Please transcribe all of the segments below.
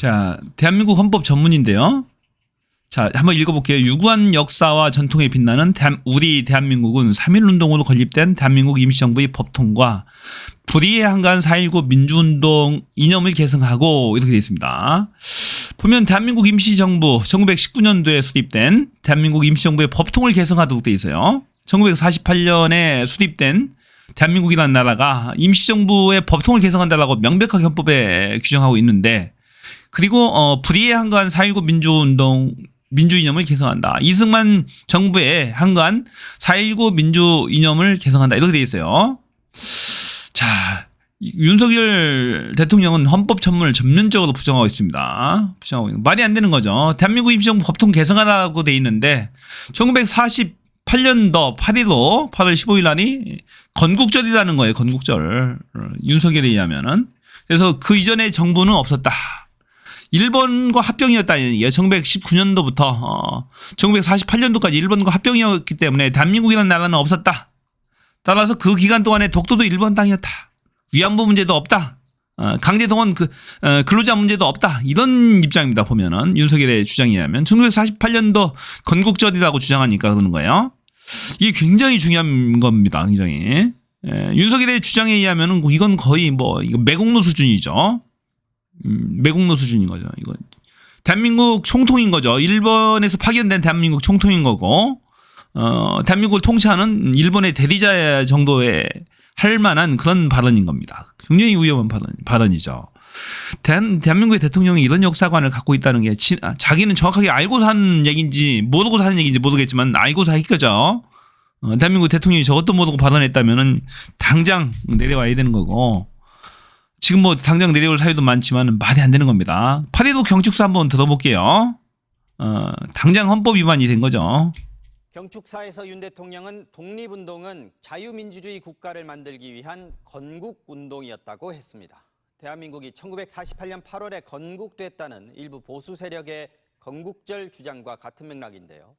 자, 대한민국 헌법 전문인데요. 자, 한번 읽어볼게요. 유구한 역사와 전통에 빛나는 우리 대한민국은 3.1운동으로 건립된 대한민국 임시정부의 법통과 불의에 한가한 4.19 민주운동 이념을 계승하고 이렇게 되어 있습니다. 보면 대한민국 임시정부 1919년도에 수립된 대한민국 임시정부의 법통을 계승하도록 되어 있어요. 1948년에 수립된 대한민국이라는 나라가 임시정부의 법통을 계승한다라고 명백하게 헌법에 규정하고 있는데, 그리고 불의에 한가한 4.19 민주운동 민주 이념을 개성한다. 이승만 정부에 한가한 4.19 민주 이념을 개성한다. 이렇게 되어 있어요. 자, 윤석열 대통령은 헌법 전문을 전면적으로 부정하고 있습니다. 말이 안 되는 거죠. 대한민국 임시정부 법통 개성하라고 되어 있는데 1948년도 8월 15일 날이 건국절이라는 거예요. 건국절. 윤석열에 의하면은. 그래서 그 이전에 정부는 없었다. 일본과 합병이었다는 얘기예요. 1919년도부터 1948년도까지 일본과 합병이었기 때문에 대한민국이라는 나라는 없었다. 따라서 그 기간 동안에 독도도 일본 땅이었다. 위안부 문제도 없다. 강제동원 근로자 문제도 없다. 이런 입장입니다. 보면은 윤석열의 주장에 의하면 1948년도 건국절이라고 주장하니까 그러는 거예요. 이게 굉장히 중요한 겁니다. 굉장히. 윤석열의 주장에 의하면은 이건 거의 이거 매국노 수준이죠. 매국노 수준인 거죠. 이거 대한민국 총통인 거죠. 일본에서 파견된 대한민국 총통인 거고, 대한민국을 통치하는 일본의 대리자 정도의 할 만한 그런 발언인 겁니다. 굉장히 위험한 발언이죠. 대한민국의 대통령이 이런 역사관을 갖고 있다는 게 자기는 정확하게 알고서 하는 얘기인지 모르고서 하는 얘기인지 모르겠지만 알고서 할 거죠. 대한민국 대통령이 저것도 모르고 발언했다면은 당장 내려와야 되는 거고, 지금 당장 내려올 사유도 많지만 말이 안 되는 겁니다. 8.15 경축사 한번 들어볼게요. 당장 헌법 위반이 된 거죠. 경축사에서 윤 대통령은 독립운동은 자유민주주의 국가를 만들기 위한 건국운동이었다고 했습니다. 대한민국이 1948년 8월에 건국됐다는 일부 보수 세력의 건국절 주장과 같은 맥락인데요.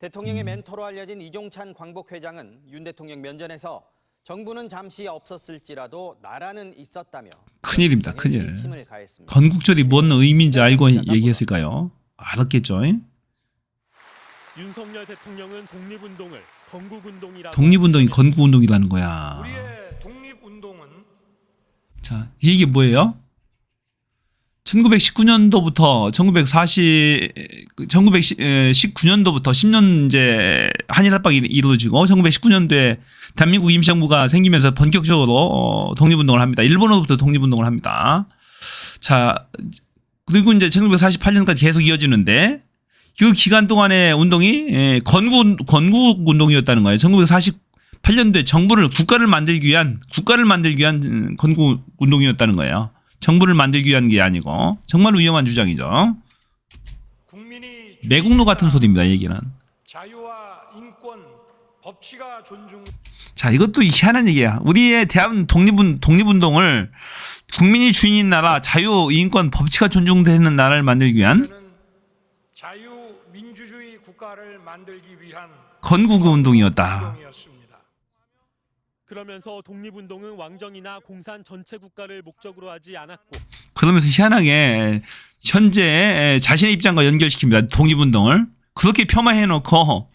대통령의 멘토로 알려진 이종찬 광복회장은 윤 대통령 면전에서 정부는 잠시 없었을지라도 나라는 있었다며 큰일입니다. 큰일. 일침을 가했습니다. 건국절이 뭔 의미인지 알고 얘기했을까요? 알았겠죠. 윤석열 대통령은 독립운동을 건국운동이라고. 독립운동이 건국운동이라는 거야. 우리의 독립운동은 자, 이게 뭐예요? 1919년도부터 1919년도부터 10년 이제 한일 합방이 이루어지고 1919년도에 대한민국 임시정부가 생기면서 본격적으로 독립운동을 합니다. 일본으로부터 독립운동을 합니다. 자, 그리고 이제 1948년까지 계속 이어지는데 그 기간 동안의 운동이 건국운동이었다는 거예요. 1948년도에 국가를 만들기 위한 건국운동이었다는 거예요. 정부를 만들기 위한 게 아니고 정말 위험한 주장이죠. 국민이 매국노 같은 소리입니다. 얘기는. 자유와 인권, 법치가 존중. 자, 이것도 희한한 얘기야. 우리의 대한 독립운동을 국민이 주인인 나라, 자유, 인권, 법치가 존중되는 나라를 만들기 위한 자유 민주주의 국가를 만들기 위한 건국운동이었다. 그러면서 독립운동은 왕정이나 공산 전체 국가를 목적으로 하지 않았고, 그러면서 희한하게 현재 자신의 입장과 연결시킵니다. 독립운동을 그렇게 폄하해놓고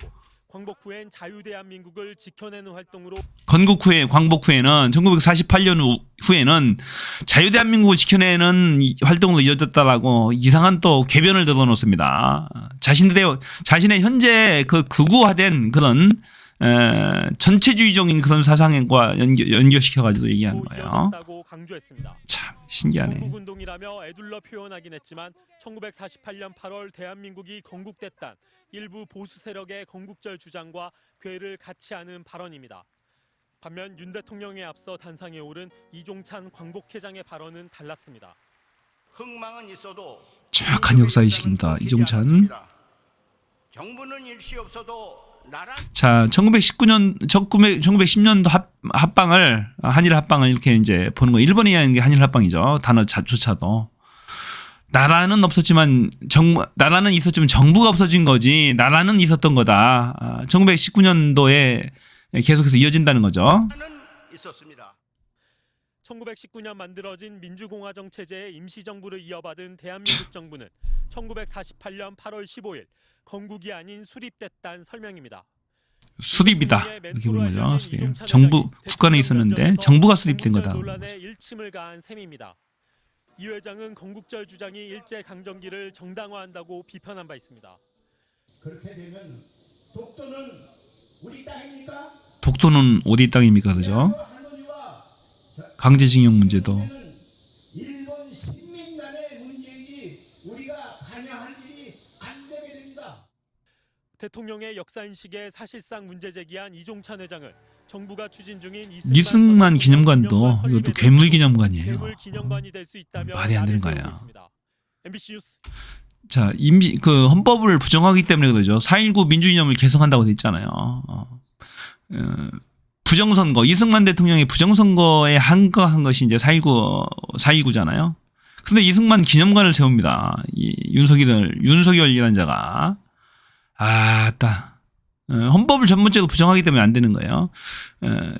광복 후엔 자유대한민국을 지켜내는 활동으로 건국 후에 광복 후에는 1948년 후에는 자유대한민국을 지켜내는 활동으로 이어졌다라고 이상한 또 궤변을 들어놓습니다. 자신의 현재 그 극우화된 그런 전체주의적인 그런 사상과 연결시켜가지고 얘기하는 거예요. 강조했습니다. 참 신기하네. 건국운동이라며 애둘러 표현하긴 했지만 1948년 8월 대한민국이 건국됐단 일부 보수 세력의 건국절 주장과 궤를 같이 하는 발언입니다. 반면 윤 대통령에 앞서 단상에 오른 이종찬 광복회장의 발언은 달랐습니다. 흥망은 있어도 정확한 역사의식입니다. 이종찬. 정부는 일시 없어도 나라. 자, 1910년도 한일 합방을 이렇게 이제 보는 거. 일본이 하는 게 한일 합방이죠. 단어조차도. 나라는 없었지만 나라는 있었지만 정부가 없어진 거지. 나라는 있었던 거다. 1919년도에 계속해서 이어진다는 거죠. 있었습니다. 1919년 만들어진 민주공화정 체제의 임시정부를 이어받은 대한민국 정부는 1948년 8월 15일 건국이 아닌 수립됐다는 설명입니다. 수립이다 이렇게 보는 거죠. 수립. 정부 국가는 있었는데 정부가 수립된 거다. 논란에 일침을 가한 셈입니다. 이 회장은 건국절 주장이 일제 강점기를 정당화한다고 비판한 바 있습니다. 그렇게 되면 독도는 우리 땅입니까? 독도는 어디 땅입니까, 그죠? 할머니와 강제징용 문제도 일본 식민단의 문제이지 우리가 관여할 일이 안 되게 됩니다. 대통령의 역사인식에 사실상 문제 제기한 이종찬 회장은 정부가 추진 중인 이승만 기념관도 이것도 괴물 기념관이에요. 괴물 기념관이 될 수 있다며 말이 안 되는 야를 거예요. 세우고 있습니다. MBC 뉴스 자, 그 헌법을 부정하기 때문에 그러죠. 4.19 민주이념을 개성한다고 돼 있잖아요. 부정선거, 이승만 대통령이 부정선거에 한거한 것이 이제 4.19잖아요. 근데 이승만 기념관을 세웁니다. 이 윤석열이라는 자가. 헌법을 전문적으로 부정하기 때문에 안 되는 거예요.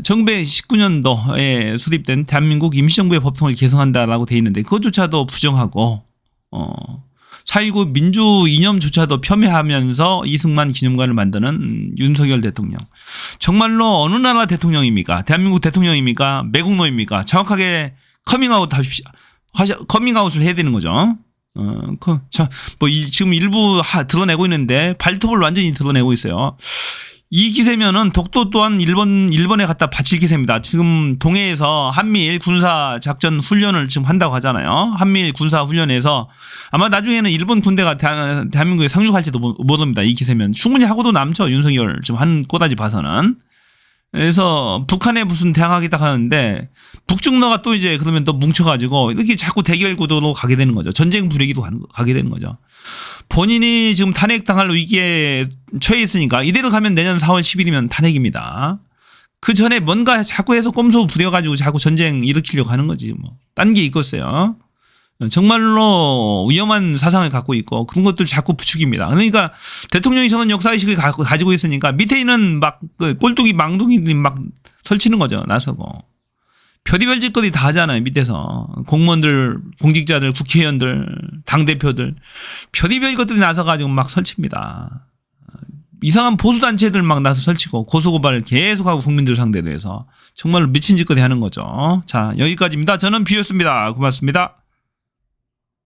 1919년도에 수립된 대한민국 임시정부의 법통을 개성한다라고 돼 있는데 그것조차도 부정하고 4.19 민주 이념조차도 폄훼하면서 이승만 기념관을 만드는 윤석열 대통령. 정말로 어느 나라 대통령입니까? 대한민국 대통령입니까? 매국노입니까? 정확하게 커밍아웃을 해야 되는 거죠. 지금 일부 드러내고 있는데 발톱을 완전히 드러내고 있어요. 이 기세면은 독도 또한 일본에 갖다 바칠 기세입니다. 지금 동해에서 한미일 군사 작전 훈련을 지금 한다고 하잖아요. 한미일 군사 훈련에서 아마 나중에는 일본 군대가 대한민국에 상륙할지도 모릅니다. 이 기세면 충분히 하고도 남죠. 윤석열 지금 한 꼬다지 봐서는. 그래서 북한에 무슨 대항하겠다 하는데 북중러가 또 이제 그러면 또 뭉쳐가지고 이렇게 자꾸 대결 구도로 가게 되는 거죠. 전쟁 분위기도 가게 되는 거죠. 본인이 지금 탄핵당할 위기에 처해 있으니까 이대로 가면 내년 4월 10일이면 탄핵입니다. 그 전에 뭔가 자꾸 해서 꼼수 부려가지고 자꾸 전쟁 일으키려고 하는 거지. 뭐. 딴 게 있겠어요. 정말로 위험한 사상을 갖고 있고 그런 것들 자꾸 부추깁니다. 그러니까 대통령이 저는 역사의식을 가지고 있으니까 밑에 있는 막 꼴뚜기 망둥이들이 막 설치는 거죠. 나서고. 별의별 짓거리 다 하잖아요. 밑에서. 공무원들, 공직자들, 국회의원들, 당대표들 별의별 것들이 나서가지고 막 설칩니다. 이상한 보수단체들 막 나서 설치고 고소고발을 계속하고 국민들 상대로 해서 정말로 미친 짓거리 하는 거죠. 자, 여기까지입니다. 저는 비였습니다. 고맙습니다.